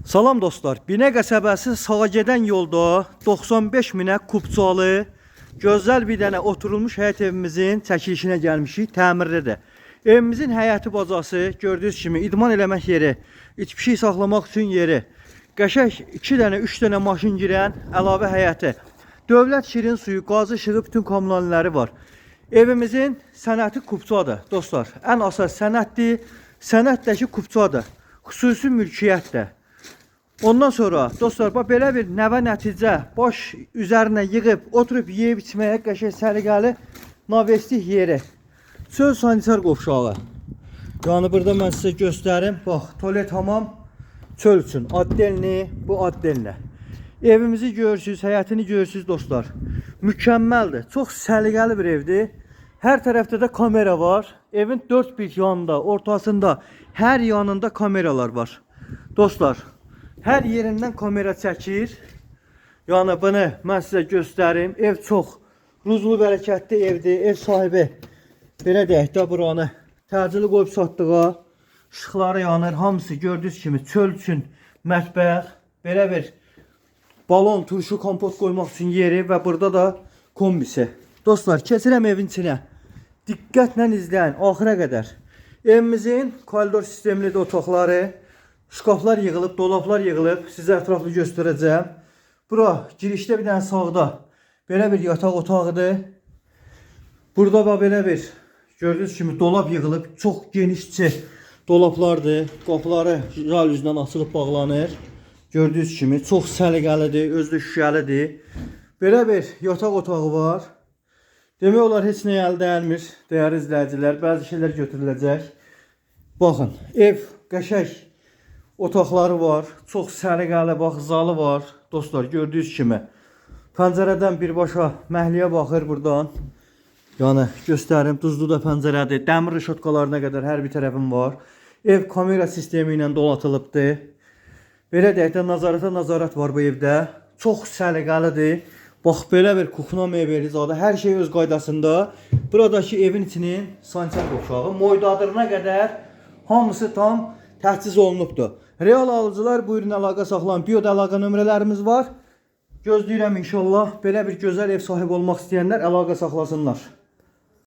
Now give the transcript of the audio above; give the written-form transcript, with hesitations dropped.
Salam dostlar, Binə qəsəbəsi sağa gedən yolda 95 minə kubçalı, gözəl bir dənə oturulmuş həyət evimizin çəkilişinə gəlmişik, təmirdədir. Evimizin həyəti bacası, gördüyünüz kimi idman eləmək yeri, içpişik saxlamaq üçün yeri, qəşəng 2 dənə, 3 dənə maşın girən əlavə həyəti, dövlət şirin suyu, qazı işığı, bütün kommunalləri var. Evimizin sənəti kubçadır dostlar, ən əsas sənətdir, sənətdəki kubçadır, xüsusi mülkiyyətdir. Ondan sonra dostlar, belə bir nəvə nəticə boş üzərinə yığıb, oturub yeyib içməyə qəşəng səliqəli navestik yeri. Çöl sanitar qovşağı. Yəni burada mən sizə göstərim. Bax, tualet, hamam çöl üçün. Addelni, bu addelni. Evimizi görürsünüz, həyətini görürsünüz dostlar. Mükəmməldir. Çox səliqəli bir evdir. Hər tərəfdə də kamera var. Evin dörd bir yanında, ortasında, hər yanında kameralar var. Dostlar, hər yerindən kamera çəkir. Yəni bunu mən sizə göstərim. Ev çox ruzlu, bərəkətli evdir. Ev sahibi belə deyək də buranı təcili qoyub satdığa. İşıqları yanır. Hamısı gördüyünüz kimi çöl üçün mətbəx. Belə bir balon, turşu, kompot qoymaq üçün yeri və burada da kombisi. Dostlar, keçirəm evin içinə. Diqqətlə izləyin axıra qədər. Evimizin koridor sistemli otaqları, şkaflar yığılıb, dolaplar yığılıb, sizə ətraflı göstərəcəm. Bura girişdə bir dənə sağda belə bir yataq otağıdır. Burada da belə bir gördüyünüz kimi dolap yığılıb, çox genişçi dolaplardır. Qapıları jalüzdən açılıb bağlanır. Gördüyünüz kimi çox səliqəlidir, özü şüşəlidir. Belə bir yataq otağı var. Demək olar heç nə əldə edilmir, dəyərli izləyicilər. Bəzi şeylər götürüləcək. Baxın, ev qəşəng otaqları var, çox səliqəli, bax, zalı var. Dostlar, gördüyünüz kimi pəncərədən birbaşa məhliyə baxır buradan. Yəni göstərim, duzlu da pəncərədir. Dəmir rişotkalarına qədər hər bir tərəfim var. Ev kamera sistemi ilə dolatılıbdır. Belə deyək də nazarət var bu evdə. Çox səliqəlidir. Bax, belə bir kuxna mebeli zadı, hər şey öz qaydasında. Buradakı evin içinin sanitar qovşağı, moydadırına qədər hamısı tam təchiz olunubdur. Real alıcılar buyurun əlaqə saxlayın. Bioda əlaqə nömrələrimiz var. Gözləyirəm inşallah belə bir gözəl ev sahibi olmaq istəyənlər əlaqə saxlasınlar.